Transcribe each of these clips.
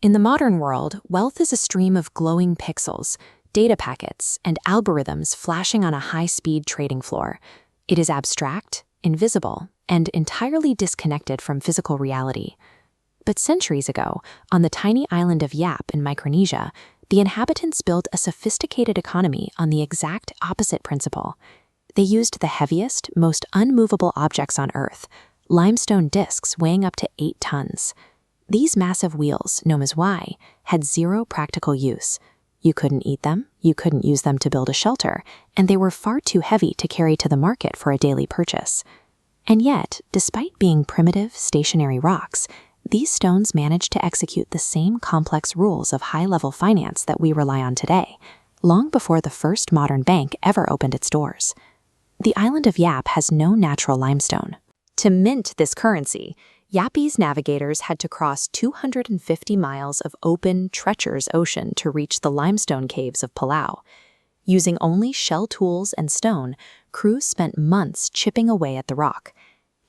In the modern world, wealth is a stream of glowing pixels, data packets, and algorithms flashing on a high-speed trading floor. It is abstract, invisible, and entirely disconnected from physical reality. But centuries ago, on the tiny island of Yap in Micronesia, the inhabitants built a sophisticated economy on the exact opposite principle. They used the heaviest, most unmovable objects on Earth, limestone discs weighing up to 8 tons. These massive wheels, known as Y, had zero practical use. You couldn't eat them, you couldn't use them to build a shelter, and they were far too heavy to carry to the market for a daily purchase. And yet, despite being primitive, stationary rocks, these stones managed to execute the same complex rules of high-level finance that we rely on today, long before the first modern bank ever opened its doors. The island of Yap has no natural limestone. To mint this currency, Yapese navigators had to cross 250 miles of open, treacherous ocean to reach the limestone caves of Palau. Using only shell tools and stone, crews spent months chipping away at the rock.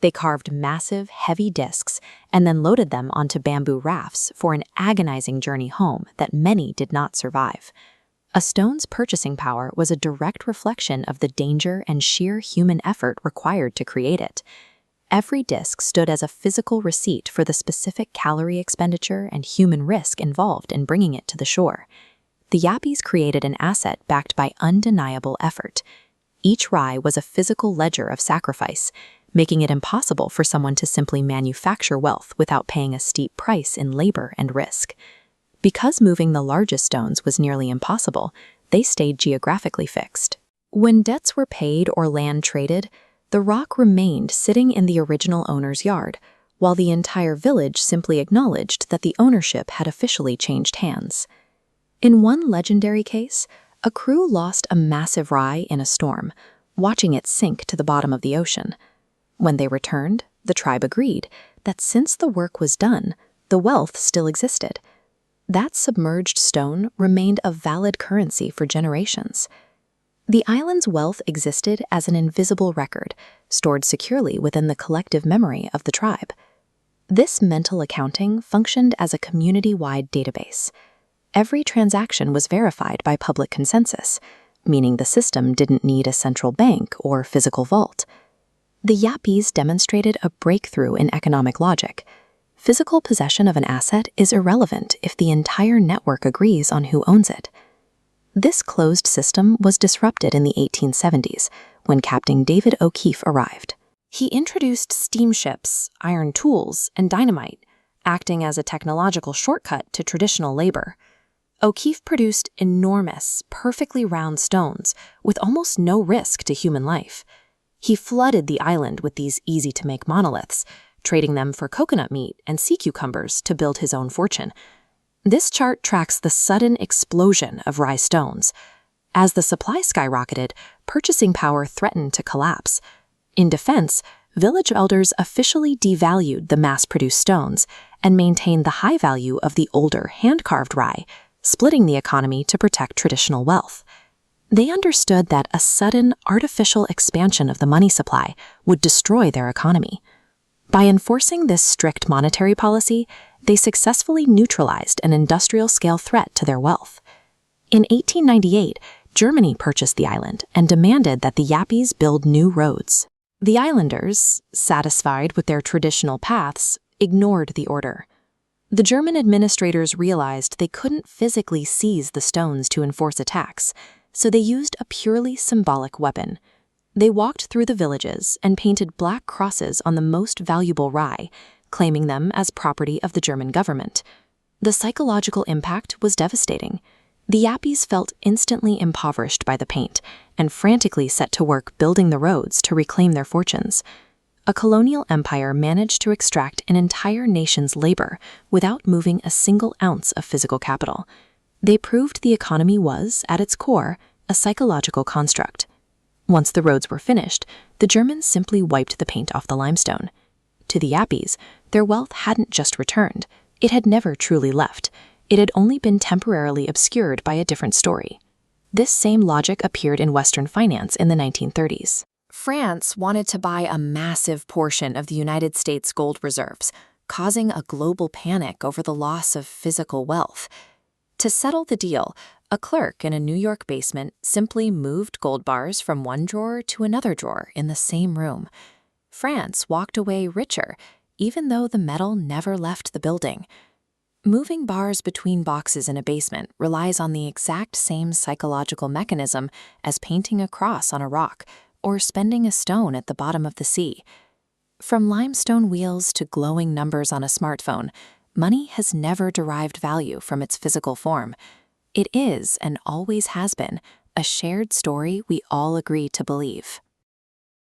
They carved massive, heavy discs and then loaded them onto bamboo rafts for an agonizing journey home that many did not survive. A stone's purchasing power was a direct reflection of the danger and sheer human effort required to create it. Every disc stood as a physical receipt for the specific calorie expenditure and human risk involved in bringing it to the shore. The Yapese created an asset backed by undeniable effort. Each Rai was a physical ledger of sacrifice, making it impossible for someone to simply manufacture wealth without paying a steep price in labor and risk. Because moving the largest stones was nearly impossible, they stayed geographically fixed. When debts were paid or land traded, the rock remained sitting in the original owner's yard, while the entire village simply acknowledged that the ownership had officially changed hands. In one legendary case, a crew lost a massive Rai in a storm, watching it sink to the bottom of the ocean. When they returned, the tribe agreed that since the work was done, the wealth still existed. That submerged stone remained a valid currency for generations. The island's wealth existed as an invisible record, stored securely within the collective memory of the tribe. This mental accounting functioned as a community-wide database. Every transaction was verified by public consensus, meaning the system didn't need a central bank or physical vault. The Yapese demonstrated a breakthrough in economic logic. Physical possession of an asset is irrelevant if the entire network agrees on who owns it. This closed system was disrupted in the 1870s when Captain David O'Keefe arrived. He introduced steamships, iron tools, and dynamite, acting as a technological shortcut to traditional labor. O'Keefe produced enormous, perfectly round stones with almost no risk to human life. He flooded the island with these easy-to-make monoliths, trading them for coconut meat and sea cucumbers to build his own fortune. This chart tracks the sudden explosion of Rai stones. As the supply skyrocketed, purchasing power threatened to collapse. In defense, village elders officially devalued the mass-produced stones and maintained the high value of the older, hand-carved Rai, splitting the economy to protect traditional wealth. They understood that a sudden, artificial expansion of the money supply would destroy their economy. By enforcing this strict monetary policy, they successfully neutralized an industrial-scale threat to their wealth. In 1898, Germany purchased the island and demanded that the Yapese build new roads. The islanders, satisfied with their traditional paths, ignored the order. The German administrators realized they couldn't physically seize the stones to enforce a tax, so they used a purely symbolic weapon. They walked through the villages and painted black crosses on the most valuable Rai, claiming them as property of the German government. The psychological impact was devastating. The Yapese felt instantly impoverished by the paint and frantically set to work building the roads to reclaim their fortunes. A colonial empire managed to extract an entire nation's labor without moving a single ounce of physical capital. They proved the economy was, at its core, a psychological construct. Once the roads were finished, the Germans simply wiped the paint off the limestone. To the Yapese, their wealth hadn't just returned. It had never truly left. It had only been temporarily obscured by a different story. This same logic appeared in Western finance in the 1930s. France wanted to buy a massive portion of the United States gold reserves, causing a global panic over the loss of physical wealth. To settle the deal, a clerk in a New York basement simply moved gold bars from one drawer to another drawer in the same room. France walked away richer, even though the metal never left the building. Moving bars between boxes in a basement relies on the exact same psychological mechanism as painting a cross on a rock or spending a stone at the bottom of the sea. From limestone wheels to glowing numbers on a smartphone, money has never derived value from its physical form. It is, and always has been, a shared story we all agree to believe.